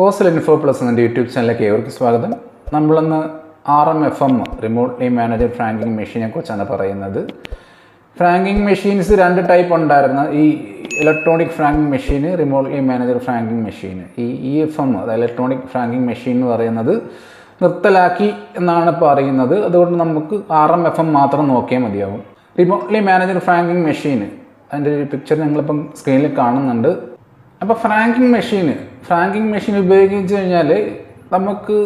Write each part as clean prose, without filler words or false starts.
Hostel info plus എന്ന YouTube ചാനലിലേക്ക് ഏവർക്കും സ്വാഗതം. നമ്മളിന്ന് RMFM റിമോട്ട്ലി മാനേജഡ് ഫ്രാങ്കിങ് മെഷീനെ കുറിച്ചാണ് പറയുന്നത്. ഫ്രാങ്കിങ് മെഷീൻസ് രണ്ട് ടൈപ്പ് ഉണ്ടായിരുന്നു. ഈ electronic ഫ്രാങ്കിങ് machine, remotely managed ഫ്രാങ്കിങ് machine. ഈ EFM അത് ഇലക്ട്രോണിക് ഫ്രാങ്കിങ് മെഷീൻ എന്ന് പറയുന്നത് നിർത്തലാക്കി എന്നാണ് പറയുന്നത്. അതുകൊണ്ട് നമുക്ക് RMFM മാത്രം നോക്കിയാൽ മതിയാവും. റിമോട്ട്ലി മാനേജഡ് ഫ്രാങ്കിങ് മെഷീൻ, അതിൻ്റെ ഒരു പിക്ചർ നിങ്ങളിപ്പം സ്ക്രീനിൽ കാണുന്നുണ്ട്. അപ്പോൾ ഫ്രാങ്കിങ് മെഷീൻ ഉപയോഗിച്ച് കഴിഞ്ഞാൽ നമുക്ക്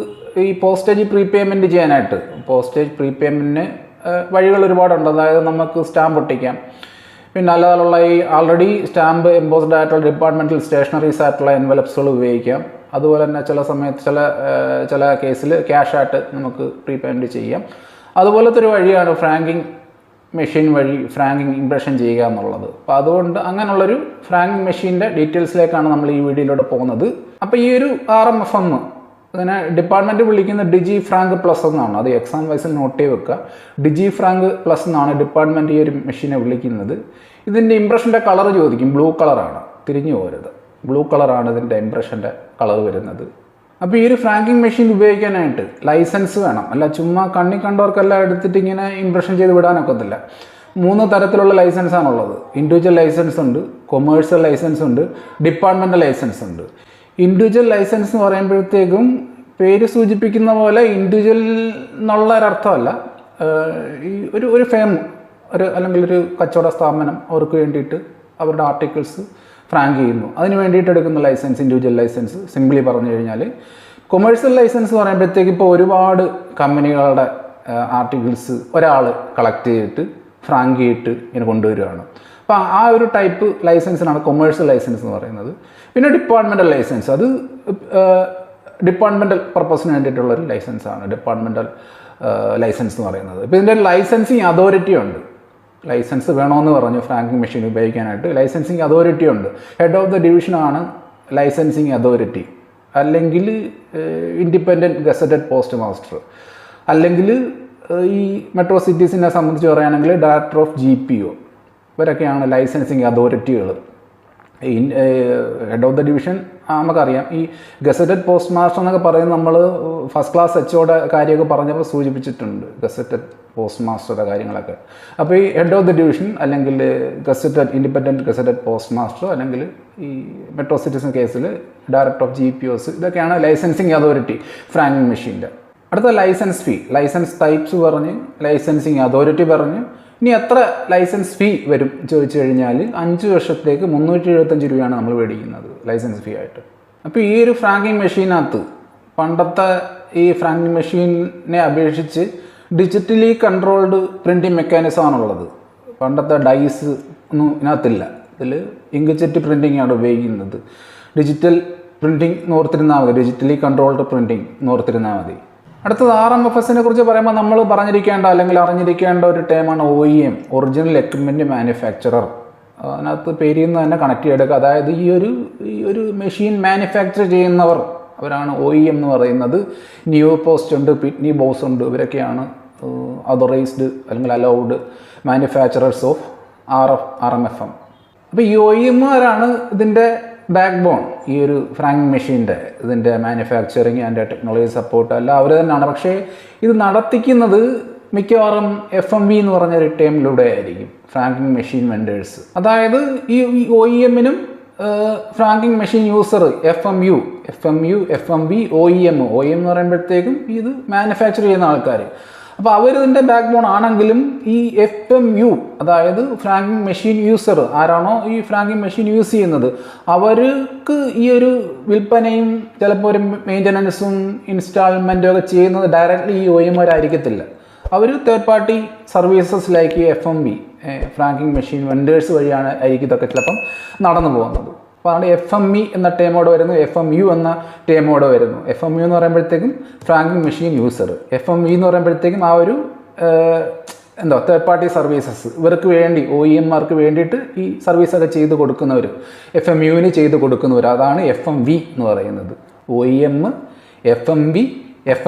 ഈ പോസ്റ്റേജ് പ്രീപേയ്മെൻറ്റ് ചെയ്യാനായിട്ട്, പോസ്റ്റേജ് പ്രീപേയ്മെൻറ്റിന് വഴികൾ ഒരുപാടുണ്ട്. അതായത് നമുക്ക് സ്റ്റാമ്പ് ഒട്ടിക്കാം, പിന്നെ അല്ലാതുള്ള ഈ ആൾറെഡി സ്റ്റാമ്പ് എംബോസ്ഡ് ആയിട്ടുള്ള ഡിപ്പാർട്ട്മെൻറ്റൽ സ്റ്റേഷനറീസ് ആയിട്ടുള്ള എൻവലപ്സുകൾ ഉപയോഗിക്കാം. അതുപോലെ തന്നെ ചില സമയത്ത് ചില കേസിൽ ക്യാഷായിട്ട് നമുക്ക് പ്രീപേയ്മെൻറ്റ് ചെയ്യാം. അതുപോലത്തെ ഒരു വഴിയാണ് ഫ്രാങ്കിങ് മെഷീൻ വഴി ഫ്രാങ്കിങ് ഇംപ്രഷൻ ചെയ്യുക എന്നുള്ളത്. അപ്പോൾ അതുകൊണ്ട് അങ്ങനെയുള്ളൊരു ഫ്രാങ്കിങ് മെഷീൻ്റെ ഡീറ്റെയിൽസിലേക്കാണ് നമ്മൾ ഈ വീഡിയോയിലൂടെ പോകുന്നത്. അപ്പോൾ ഈ ഒരു RMFM അതിനെ ഡിപ്പാർട്ട്മെൻറ്റ് വിളിക്കുന്ന ഡിജി ഫ്രാങ്ക് പ്ലസ് എന്നാണ്. അത് എക്സാം വൈസിൽ നോട്ട് ചെയ്ത് വെക്കുക. ഡിജി ഫ്രാങ്ക് പ്ലസ് എന്നാണ് ഡിപ്പാർട്ട്മെൻറ്റ് ഈ ഒരു മെഷീനെ വിളിക്കുന്നത്. ഇതിൻ്റെ ഇംപ്രഷൻ്റെ കളർ ചോദിക്കും. ബ്ലൂ കളറാണ്, തിരിഞ്ഞു പോരുത്. ബ്ലൂ കളറാണ് ഇതിൻ്റെ ഇംപ്രഷൻ്റെ കളർ വരുന്നത്. അപ്പോൾ ഈ ഒരു ഫ്രാങ്കിങ് മെഷീൻ ഉപയോഗിക്കാനായിട്ട് ലൈസൻസ് വേണം. അല്ല ചുമ്മാ കണ്ണി കണ്ടവർക്കെല്ലാം എടുത്തിട്ട് ഇങ്ങനെ ഇംപ്രഷൻ ചെയ്ത് വിടാനൊക്കത്തില്ല. 3 തരത്തിലുള്ള ലൈസൻസാണുള്ളത്. ഇൻഡിവിജ്വൽ ലൈസൻസ് ഉണ്ട്, കൊമേഴ്സ്യൽ ലൈസൻസ് ഉണ്ട്, ഡിപ്പാർട്ട്മെൻറ്റൽ ലൈസൻസ് ഉണ്ട്. ഇൻഡിവിജ്വൽ ലൈസൻസ് എന്ന് പറയുമ്പോഴത്തേക്കും പേര് സൂചിപ്പിക്കുന്ന പോലെ ഇൻഡിവിജ്വൽ എന്നുള്ള ഒരർത്ഥമല്ല. ഈ ഒരു ഫേം, അല്ലെങ്കിൽ ഒരു കച്ചവട സ്ഥാപനം അവർക്ക് വേണ്ടിയിട്ട് അവരുടെ ആർട്ടിക്കിൾസ് ഫ്രാങ്ക് ചെയ്യുന്നു, അതിന് വേണ്ടിയിട്ട് എടുക്കുന്ന ലൈസൻസ് ഇൻഡിവിജ്വൽ ലൈസൻസ്. സിംപ്ലി പറഞ്ഞു കഴിഞ്ഞാൽ കൊമേഴ്സ്യൽ ലൈസൻസ് എന്ന് പറയുമ്പോഴത്തേക്ക് ഇപ്പോൾ ഒരുപാട് കമ്പനികളുടെ ആർട്ടിക്കിൾസ് ഒരാൾ കളക്ട് ചെയ്തിട്ട് ഫ്രാങ്ക് ചെയ്തിട്ട് ഇങ്ങനെ കൊണ്ടുവരികയാണ്. അപ്പോൾ ആ ഒരു ടൈപ്പ് ലൈസൻസിനാണ് കൊമേഴ്സ്യൽ ലൈസൻസ് എന്ന് പറയുന്നത്. പിന്നെ ഡിപ്പാർട്ട്മെൻറ്റൽ ലൈസൻസ്, അത് ഡിപ്പാർട്ട്മെൻറ്റൽ പർപ്പസിന് വേണ്ടിയിട്ടുള്ളൊരു ലൈസൻസാണ് ഡിപ്പാർട്ട്മെൻറ്റൽ ലൈസൻസ് എന്ന് പറയുന്നത്. ഇപ്പോൾ ഇതിൻ്റെ ലൈസൻസിങ് അതോറിറ്റി ഉണ്ട്. ലൈസൻസ് വേണമെന്ന് പറഞ്ഞു ഫ്രാങ്കിങ് മെഷീൻ ഉപയോഗിക്കാനായിട്ട് ലൈസൻസിങ് അതോറിറ്റി ഉണ്ട്. ഹെഡ് ഓഫ് ദ ഡിവിഷനാണ് ലൈസൻസിങ് അതോറിറ്റി, അല്ലെങ്കിൽ ഇൻഡിപെൻഡൻറ്റ് ഗസറ്റഡ് പോസ്റ്റ് മാസ്റ്റർ, അല്ലെങ്കിൽ ഈ മെട്രോ സിറ്റീസിനെ സംബന്ധിച്ച് പറയുകയാണെങ്കിൽ ഡയറക്ടർ ഓഫ് GPO. ഇവരൊക്കെയാണ് ലൈസൻസിങ് അതോറിറ്റികൾ. ഹെഡ് ഓഫ് ദ ഡിവിഷൻ നമുക്കറിയാം. ഈ ഗസറ്റഡ് പോസ്റ്റ് മാസ്റ്റർ എന്നൊക്കെ പറയുന്നത് നമ്മൾ ഫസ്റ്റ് ക്ലാസ് HOയുടെ കാര്യമൊക്കെ പറഞ്ഞപ്പോൾ സൂചിപ്പിച്ചിട്ടുണ്ട്, ഗസറ്റഡ് പോസ്റ്റ് മാസ്റ്ററുടെ കാര്യങ്ങളൊക്കെ. അപ്പോൾ ഈ ഹെഡ് ഓഫ് ദ ഡിവിഷൻ, അല്ലെങ്കിൽ gazetted independent gazetted post master, അല്ലെങ്കിൽ ഈ മെട്രോ സിറ്റീസ് കേസിൽ ഡയറക്ടർ ഓഫ് GPOs, ഇതൊക്കെയാണ് ലൈസൻസിങ് അതോറിറ്റി ഫ്രാങ്കിങ് മെഷീൻ്റെ. അടുത്ത ലൈസൻസ് ഫീ, ലൈസൻസ് ടൈപ്സ് പറഞ്ഞ്, ലൈസൻസിങ് അതോറിറ്റി പറഞ്ഞ്. ഇനി എത്ര ലൈസൻസ് ഫീ വരും ചോദിച്ചു കഴിഞ്ഞാൽ 5 വർഷത്തേക്ക് 375 രൂപയാണ് നമ്മൾ മേടിക്കുന്നത് ലൈസൻസ് ഫീ ആയിട്ട്. അപ്പോൾ ഈ ഒരു ഫ്രാങ്കിങ് മെഷീനകത്ത് പണ്ടത്തെ ഈ ഫ്രാങ്കിങ് മെഷീനെ അപേക്ഷിച്ച് ഡിജിറ്റലി കൺട്രോൾഡ് പ്രിൻറ്റിങ് മെക്കാനിസമാണുള്ളത്. പണ്ടത്തെ ഡൈസ് ഒന്നും ഇതിനകത്തില്ല. ഇതിൽ ഇങ്ക്ജെറ്റ് പ്രിൻറ്റിംഗ് ആണ് ഉപയോഗിക്കുന്നത്. ഡിജിറ്റൽ പ്രിൻറ്റിങ് നോർത്തിരുന്നാൽ മതി, ഡിജിറ്റലി കൺട്രോൾഡ് പ്രിൻറ്റിങ് നോർത്തിരുന്നാൽ മതി. അടുത്തത് RMFSനെ കുറിച്ച് പറയുമ്പോൾ നമ്മൾ പറഞ്ഞിരിക്കേണ്ട അല്ലെങ്കിൽ അറിഞ്ഞിരിക്കേണ്ട ഒരു ടേമാണ് OEM, ഒറിജിനൽ എക്വിപ്മെൻറ്റ് മാനുഫാക്ചറർ. അതിനകത്ത് പേരിൽ നിന്ന് തന്നെ കണക്ട് ചെയ്തെടുക്കുക. അതായത് ഈ ഒരു മെഷീൻ മാനുഫാക്ചർ ചെയ്യുന്നവർ, അവരാണ് OEM എന്ന് പറയുന്നത്. ന്യൂ പോസ്റ്റ് ഉണ്ട്, പിറ്റ്നി ബോസ് ഉണ്ട്. ഇവരൊക്കെയാണ് അതറൈസ്ഡ് അല്ലെങ്കിൽ അലൗഡ് മാനുഫാക്ചറേഴ്സ് ഓഫ് RMFM. അപ്പോൾ ഈ OEMമാരാണ് ഇതിൻ്റെ ബാക്ക് ബോൺ. ഈ ഒരു ഫ്രാങ്കിങ് മെഷീൻ്റെ ഇതിൻ്റെ മാനുഫാക്ചറിങ് ആൻഡ് ടെക്നോളജി സപ്പോർട്ട് എല്ലാം അവർ തന്നെയാണ്. പക്ഷേ ഇത് നടത്തിക്കുന്നത് മിക്കവാറും FMV എന്ന് പറഞ്ഞൊരു ടേമിലൂടെ ആയിരിക്കും, ഫ്രാങ്കിങ് മെഷീൻ വെൻഡേഴ്സ്. അതായത് ഈ OEMനും franking machine user FMU, FMV, OEM എന്ന് പറയുമ്പോഴത്തേക്കും ഇത് മാനുഫാക്ചർ ചെയ്യുന്ന ആൾക്കാർ. അപ്പോൾ അവരിതിൻ്റെ ബാക്ക് ബോൺ ആണെങ്കിലും ഈ FMU, അതായത് ഫ്രാങ്കിങ് മെഷീൻ യൂസർ ആരാണോ ഈ ഫ്രാങ്കിങ് മെഷീൻ യൂസ് ചെയ്യുന്നത്, അവർക്ക് ഈ ഒരു വിൽപ്പനയും ചിലപ്പോൾ ഒരു മെയിൻ്റനൻസും ഇൻസ്റ്റാൾമെൻറ്റും ഒക്കെ ചെയ്യുന്നത് ഡയറക്റ്റ്ലി ഈ OEMമാരായിരിക്കത്തില്ല. അവർ third party services like FMV, franking machine vendors വഴിയാണ് ആയിരിക്കും ഇതൊക്കെ ചിലപ്പം നടന്നു പോകുന്നത്. അപ്പോൾ അതാണ് FME എന്ന ടേമോടെ വരുന്നു, FMU എന്ന ടേമോടെ വരുന്നു. FMU എന്ന് പറയുമ്പോഴത്തേക്കും ഫ്രാങ്കിങ് മെഷീൻ യൂസർ, FME എന്ന് പറയുമ്പോഴത്തേക്കും ആ ഒരു തേർഡ് പാർട്ടി സർവീസസ് ഇവർക്ക് വേണ്ടി, OEMമാർക്ക് വേണ്ടിയിട്ട് ഈ സർവീസൊക്കെ ചെയ്ത് കൊടുക്കുന്നവർ, FMUവിന് ചെയ്ത് കൊടുക്കുന്നവർ, അതാണ് FMV എന്ന് പറയുന്നത്. OEM, FMV,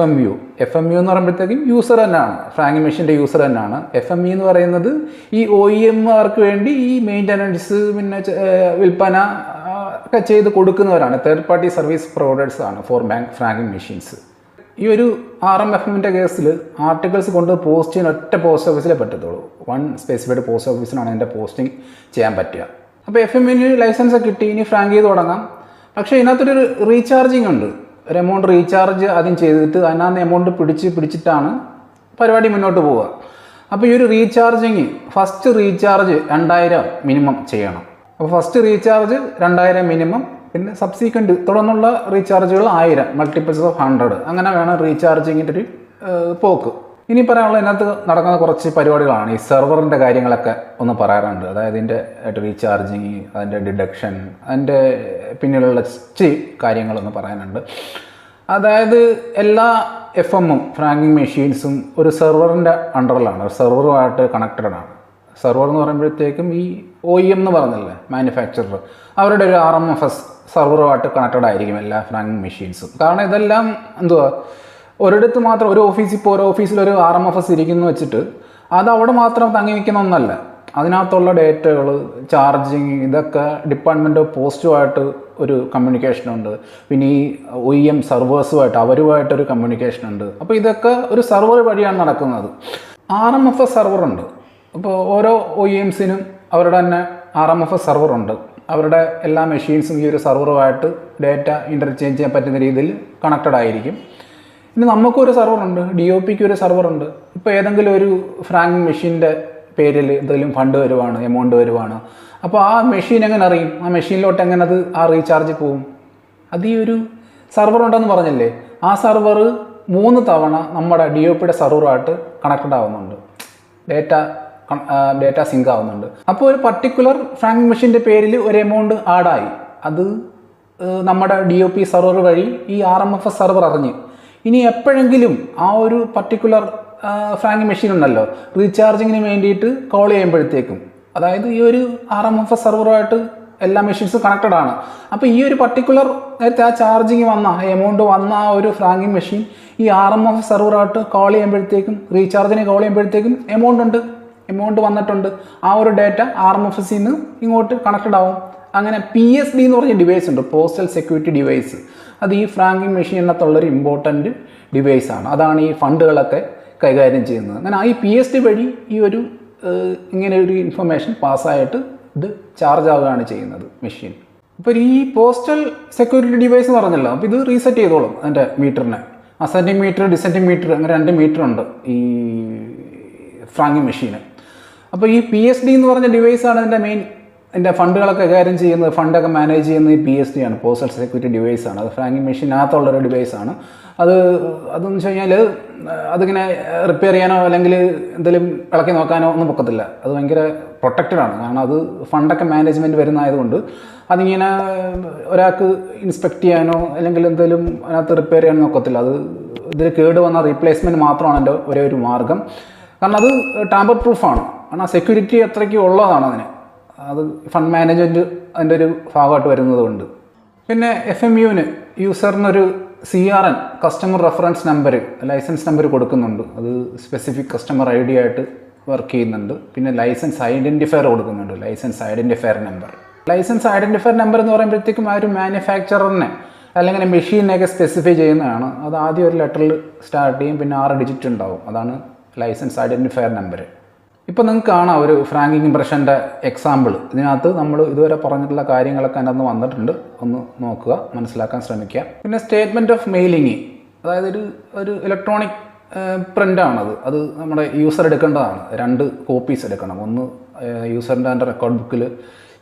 FMU എന്ന് പറയുമ്പോഴത്തേക്കും യൂസർ തന്നെയാണ്, ഫ്രാങ്കിങ് മെഷീൻ്റെ യൂസർ തന്നെയാണ്. FME എന്ന് പറയുന്നത് ഈ OEMമാർക്ക് വേണ്ടി ഈ മെയിൻ്റനൻസ്, പിന്നെ വിൽപ്പന, ഒക്കെ ചെയ്ത് കൊടുക്കുന്നവരാണ്, തേർഡ് പാർട്ടി സർവീസ് പ്രൊവൈഡേഴ്സ് ആണ് ഫോർ ബാങ്ക് ഫ്രാങ്കിങ് മെഷീൻസ്. ഈ ഒരു RMFMൻ്റെ കേസിൽ ആർട്ടിക്കിൾസ് കൊണ്ട് പോസ്റ്റ് ചെയ്യാൻ ഒറ്റ പോസ്റ്റ് ഓഫീസിലേ പറ്റത്തുള്ളൂ. വൺ സ്പെസിഫൈഡ് പോസ്റ്റ് ഓഫീസിനാണ് അതിൻ്റെ പോസ്റ്റിംഗ് ചെയ്യാൻ പറ്റുക. അപ്പോൾ FMന് ലൈസൻസ് കിട്ടി, ഇനി ഫ്രാങ്ക് ചെയ്ത് തുടങ്ങാം. പക്ഷേ ഇതിനകത്തൊരു റീചാർജിങ് ഉണ്ട്. ഒരു എമൗണ്ട് റീചാർജ് ആദ്യം ചെയ്തിട്ട് അതിനകത്ത് എമൗണ്ട് പിടിച്ചിട്ടാണ് പരിപാടി മുന്നോട്ട് പോവുക. അപ്പോൾ ഈ ഒരു റീചാർജിങ്, ഫസ്റ്റ് റീചാർജ് 2000 മിനിമം ചെയ്യണം. അപ്പോൾ ഫസ്റ്റ് റീചാർജ് 2000 മിനിമം, പിന്നെ സബ്സീക്വൻറ്റ് തുടർന്നുള്ള റീചാർജുകൾ 1000, മൾട്ടിപ്പിൾസ് ഓഫ് 100. അങ്ങനെ വേണം റീചാർജിങ്ങിൻ്റെ ഒരു പോക്ക്. ഇനി പറയാനുള്ള ഇതിനകത്ത് നടക്കുന്ന കുറച്ച് പരിപാടികളാണ്. ഈ സെർവറിൻ്റെ കാര്യങ്ങളൊക്കെ ഒന്ന് പറയാറുണ്ട്. അതായത് ഇതിൻ്റെ റീചാർജിങ്, അതിൻ്റെ ഡിഡക്ഷൻ, അതിൻ്റെ പിന്നിലുള്ള കാര്യങ്ങളൊന്ന് പറയാനുണ്ട്. അതായത് എല്ലാ FM-ഉം ഫ്രാങ്കിങ് മെഷീൻസും ഒരു സെർവറിൻ്റെ അണ്ടറിലാണ്, ഒരു സെർവറുമായിട്ട് കണക്റ്റഡ് ആണ്. സെർവർ എന്ന് പറയുമ്പോഴത്തേക്കും ഈ OEM എന്ന് പറഞ്ഞില്ലേ, മാനുഫാക്ചറർ, അവരുടെ ഒരു RMFS സെർവറുമായിട്ട് കണക്റ്റഡ് ആയിരിക്കും എല്ലാ ഫ്രാങ്കിങ് മെഷീൻസും. കാരണം ഇതെല്ലാം എന്തുവാ, ഒരിടത്ത് മാത്രം ഒരു ഓഫീസിൽ, ഇപ്പോൾ ഓരോ ഓഫീസിലൊരു RMFS ഇരിക്കുന്നു വെച്ചിട്ട് അത് അവിടെ മാത്രം തങ്ങി നിൽക്കുന്ന ഒന്നല്ല. അതിനകത്തുള്ള ഡേറ്റകൾ, ചാർജിങ്, ഇതൊക്കെ ഡിപ്പാർട്ട്മെൻറ്റ് ഓഫ് പോസ്റ്റുമായിട്ട് ഒരു കമ്മ്യൂണിക്കേഷനുണ്ട്. പിന്നെ ഈ OEM സെർവേഴ്സുമായിട്ട്, അവരുമായിട്ടൊരു കമ്മ്യൂണിക്കേഷനുണ്ട്. അപ്പോൾ ഇതൊക്കെ ഒരു സെർവർ വഴിയാണ് നടക്കുന്നത്. RMFS സെർവറുണ്ട്. ഇപ്പോൾ ഓരോ OEMസിനും അവരുടെ തന്നെ RMFS സെർവറുണ്ട്. അവരുടെ എല്ലാ മെഷീൻസും ഈ ഒരു സെർവറുമായിട്ട് ഡേറ്റ ഇൻ്റർചേഞ്ച് ചെയ്യാൻ പറ്റുന്ന രീതിയിൽ കണക്റ്റഡ് ആയിരിക്കും. ഇനി നമുക്കൊരു സെർവറുണ്ട്, DOPക്ക് ഒരു സെർവറുണ്ട്. ഇപ്പോൾ ഏതെങ്കിലും ഒരു ഫ്രാങ്കിങ് മെഷീൻ്റെ പേരിൽ എന്തെങ്കിലും ഫണ്ട് വരുവാണ്, എമൗണ്ട് വരുവാണ്, അപ്പോൾ ആ മെഷീൻ എങ്ങനെ അറിയും? ആ മെഷീനിലോട്ട് എങ്ങനെ ആ റീചാർജ് പോവും? അത് ഈ ഒരു സെർവർ ഉണ്ടെന്ന് പറഞ്ഞില്ലേ, ആ സെർവർ 3 തവണ നമ്മുടെ DOPയുടെ സെർവറുമായിട്ട് കണക്റ്റഡ് ആവുന്നുണ്ട്, ഡേറ്റ സിങ്ക് ആവുന്നുണ്ട്. അപ്പോൾ ഒരു പർട്ടിക്കുലർ ഫ്രാങ്കിങ് മെഷീൻ്റെ പേരിൽ ഒരു എമൗണ്ട് ആഡായി, അത് നമ്മുടെ DOP സെർവർ വഴി ഈ RMFS സെർവർ അറിഞ്ഞ് ഇനി എപ്പോഴെങ്കിലും ആ ഒരു പർട്ടിക്കുലർ ഫ്രാങ്കിങ് മെഷീൻ ഉണ്ടല്ലോ, റീചാർജിങ്ങിന് വേണ്ടിയിട്ട് കോൾ ചെയ്യുമ്പോഴത്തേക്കും, അതായത് ഈ ഒരു RMFS സെർവറുമായിട്ട് എല്ലാ മെഷീൻസും കണക്റ്റഡ് ആണ്. അപ്പോൾ ഈ ഒരു പർട്ടിക്കുലർ നേരത്തെ ആ ചാർജിങ് വന്ന എമൗണ്ട് വന്ന ആ ഒരു ഫ്രാങ്കിങ് മെഷീൻ ഈ RMFS സെർവറുമായിട്ട് കോൾ ചെയ്യുമ്പോഴത്തേക്കും, റീചാർജിന് കോൾ ചെയ്യുമ്പോഴത്തേക്കും എമൗണ്ട് വന്നിട്ടുണ്ട്. ആ ഒരു ഡേറ്റ RMFSൽ നിന്ന് ഇങ്ങോട്ട് കണക്റ്റഡ് ആവും. അങ്ങനെ PSD എന്ന് പറഞ്ഞ ഡിവൈസ് ഉണ്ട്, പോസ്റ്റൽ സെക്യൂരിറ്റി ഡിവൈസ്. അത് ഈ ഫ്രാങ്കിങ് മെഷീനകത്തുള്ളൊരു ഇമ്പോർട്ടൻറ്റ് ഡിവൈസാണ്. അതാണ് ഈ ഫണ്ടുകളൊക്കെ കൈകാര്യം ചെയ്യുന്നത്. അങ്ങനെ ഈ PSD വഴി ഈ ഒരു ഇങ്ങനെ ഒരു ഇൻഫർമേഷൻ പാസ്സായിട്ട് ഇത് ചാർജ് ആവുകയാണ് ചെയ്യുന്നത് മെഷീൻ. അപ്പോൾ ഈ പോസ്റ്റൽ സെക്യൂരിറ്റി ഡിവൈസ് എന്ന് പറഞ്ഞല്ലോ, അപ്പോൾ ഇത് റീസെറ്റ് ചെയ്തോളും അതിൻ്റെ മീറ്ററിനെ. അസെൻഡിങ് മീറ്റർ, ഡിസെൻഡിങ് മീറ്റർ, അങ്ങനെ 2 മീറ്റർ ഉണ്ട് ഈ ഫ്രാങ്കിങ് മെഷീന്. അപ്പോൾ ഈ PSD എന്ന് പറഞ്ഞ ഡിവൈസാണ് ഇതിൻ്റെ മെയിൻ, എൻ്റെ ഫണ്ടുകളൊക്കെ കൈകാര്യം ചെയ്യുന്നത്, ഫണ്ടൊക്കെ മാനേജ് ചെയ്യുന്നത് ഈ PSD ആണ്, പോസ്റ്റൽ സെക്യൂരിറ്റി ഡിവൈസാണ്. അത് ഫ്രാങ്കിങ് മെഷീനകത്തുള്ളൊരു ഡിവൈസാണ്. അതെന്ന് വെച്ച് കഴിഞ്ഞാൽ അതിങ്ങനെ റിപ്പയർ ചെയ്യാനോ അല്ലെങ്കിൽ എന്തെങ്കിലും ഇളക്കി നോക്കാനോ ഒന്നും പൊക്കത്തില്ല. അത് ഭയങ്കര പ്രൊട്ടക്റ്റഡ് ആണ്. കാരണം അത് ഫണ്ടൊക്കെ മാനേജ്മെൻറ്റ് വരുന്നതായതുകൊണ്ട് അതിങ്ങനെ ഒരാൾക്ക് ഇൻസ്പെക്ട് ചെയ്യാനോ അല്ലെങ്കിൽ എന്തെങ്കിലും അതിനകത്ത് റിപ്പയർ ചെയ്യാനോ നോക്കത്തില്ല. അത് ഇതിൽ കേട് വന്ന റീപ്ലേസ്മെൻറ്റ് മാത്രമാണ് എൻ്റെ ഒരേ ഒരു മാർഗം. കാരണം അത് ടാമ്പർ പ്രൂഫാണ്. കാരണം ആ സെക്യൂരിറ്റി അത്രയ്ക്ക് ഉള്ളതാണ് അതിന്. അത് ഫണ്ട് മാനേജ്മെൻറ്റ് അതിൻ്റെ ഒരു ഭാഗമായിട്ട് വരുന്നതുകൊണ്ട്. പിന്നെ FMUവിന് യൂസറിനൊരു CRN, customer reference number, licence number കൊടുക്കുന്നുണ്ട്. അത് സ്പെസിഫിക് കസ്റ്റമർ ID ആയിട്ട് വർക്ക് ചെയ്യുന്നുണ്ട്. പിന്നെ ലൈസൻസ് ഐഡൻറ്റിഫയർ കൊടുക്കുന്നുണ്ട്, licence identifier number. Licence identifier number എന്ന് പറയുമ്പോഴത്തേക്കും ആ ഒരു മാനുഫാക്ചററിനെ അല്ലെങ്കിൽ മെഷീനെയൊക്കെ സ്പെസിഫൈ ചെയ്യുന്നതാണ്. അത് ആദ്യം ഒരു ലെറ്ററിൽ സ്റ്റാർട്ട് ചെയ്യും, പിന്നെ 6 ഡിജിറ്റ് ഉണ്ടാവും. അതാണ് ലൈസൻസ് ഐഡൻറ്റിഫയർ നമ്പർ. ഇപ്പോൾ നിങ്ങൾക്ക് കാണാം ഒരു ഫ്രാങ്കിങ് ഇംപ്രഷൻ്റെ എക്സാമ്പിൾ. ഇതിനകത്ത് നമ്മൾ ഇതുവരെ പറഞ്ഞിട്ടുള്ള കാര്യങ്ങളൊക്കെ അതിനകത്ത് വന്നിട്ടുണ്ട്. ഒന്ന് നോക്കുക, മനസ്സിലാക്കാൻ ശ്രമിക്കുക. പിന്നെ സ്റ്റേറ്റ്മെൻറ്റ് ഓഫ് മെയിലിംഗ്, അതായത് ഒരു ഇലക്ട്രോണിക് പ്രിൻ്റാണത്. അത് നമ്മുടെ യൂസർ എടുക്കേണ്ടതാണ്. 2 കോപ്പീസ് എടുക്കണം. ഒന്ന് യൂസറിൻ്റെ അതിൻ്റെ റെക്കോർഡ് ബുക്കിൽ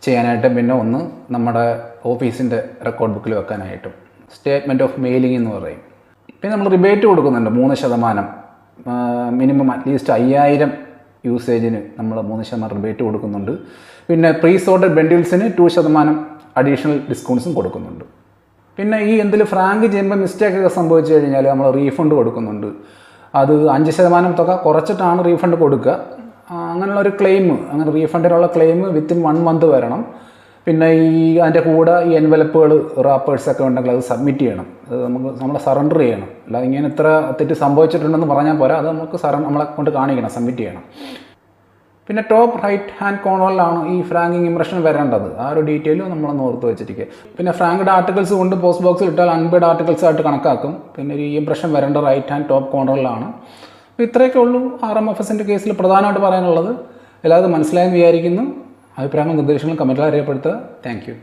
ചെയ്യാനായിട്ടും പിന്നെ ഒന്ന് നമ്മുടെ ഓഫീസിൻ്റെ റെക്കോർഡ് ബുക്കിൽ വെക്കാനായിട്ടും. സ്റ്റേറ്റ്മെൻറ്റ് ഓഫ് മെയിലിംഗ് എന്ന് പറയും. പിന്നെ നമ്മൾ റിബേറ്റ് കൊടുക്കുന്നുണ്ട് 3%. മിനിമം അറ്റ്ലീസ്റ്റ് 5000 യൂസേജിന് നമ്മൾ 3% റിബേറ്റ് കൊടുക്കുന്നുണ്ട്. പിന്നെ പ്രീ സോർട്ടഡ് ബണ്ടിൽസിന് 2% അഡീഷണൽ ഡിസ്കൗണ്ട്സും കൊടുക്കുന്നുണ്ട്. പിന്നെ ഈ എന്തെങ്കിലും ഫ്രാങ്ക് ചെയ്യുമ്പോൾ മിസ്റ്റേക്കൊക്കെ സംഭവിച്ചു കഴിഞ്ഞാൽ നമ്മൾ റീഫണ്ട് കൊടുക്കുന്നുണ്ട്. അത് 5% തുക കുറച്ചിട്ടാണ് റീഫണ്ട് കൊടുക്കുക. അങ്ങനെയുള്ളൊരു അങ്ങനെ റീഫണ്ടിനുള്ള ക്ലെയിം വിത്തിൻ 1 മന്ത് വരണം. പിന്നെ അതിൻ്റെ കൂടെ ഈ എൻവലപ്പുകൾ, റാപ്പേഴ്സൊക്കെ ഉണ്ടെങ്കിൽ അത് സബ്മിറ്റ് ചെയ്യണം. അത് നമ്മൾ സറണ്ടർ ചെയ്യണം. അല്ലാതെ ഇങ്ങനെ ഇത്ര തെറ്റ് സംഭവിച്ചിട്ടുണ്ടെന്ന് പറഞ്ഞാൽ പോരാ, അത് നമ്മളെ കൊണ്ട് കാണിക്കണം, സബ്മിറ്റ് ചെയ്യണം. പിന്നെ ടോപ്പ് റൈറ്റ് ഹാൻഡ് കോർണറിലാണ് ഈ ഫ്രാങ്കിങ് ഇംപ്രഷൻ വരേണ്ടത്. ആ ഒരു ഡീറ്റെയിലും നമ്മളൊന്ന് ഓർത്ത് വെച്ചിരിക്കുക. പിന്നെ ഫ്രാങ്ക്ഡ് ആർട്ടിക്കിൾസ് കൊണ്ട് പോസ്റ്റ് ബോക്സിൽ ഇട്ടാൽ അൺപെയ്ഡ് ആർട്ടിക്കിൾസ് ആയിട്ട് കണക്കാക്കും. പിന്നെ ഈ ഇംപ്രഷൻ വരേണ്ട റൈറ്റ് ഹാൻഡ് ടോപ്പ് കോർണറിലാണ്. അപ്പോൾ ഇത്രയൊക്കെ ഉള്ളൂ RMFSൻ്റെ കേസിൽ പ്രധാനമായിട്ട് പറയാനുള്ളത്. എല്ലാവർക്കും മനസ്സിലായെന്ന് വിചാരിക്കുന്നു. അഭിപ്രായങ്ങളും നിർദ്ദേശങ്ങളും കമൻറ്റിൽ അറിയപ്പെടുത്തുക. Thank you.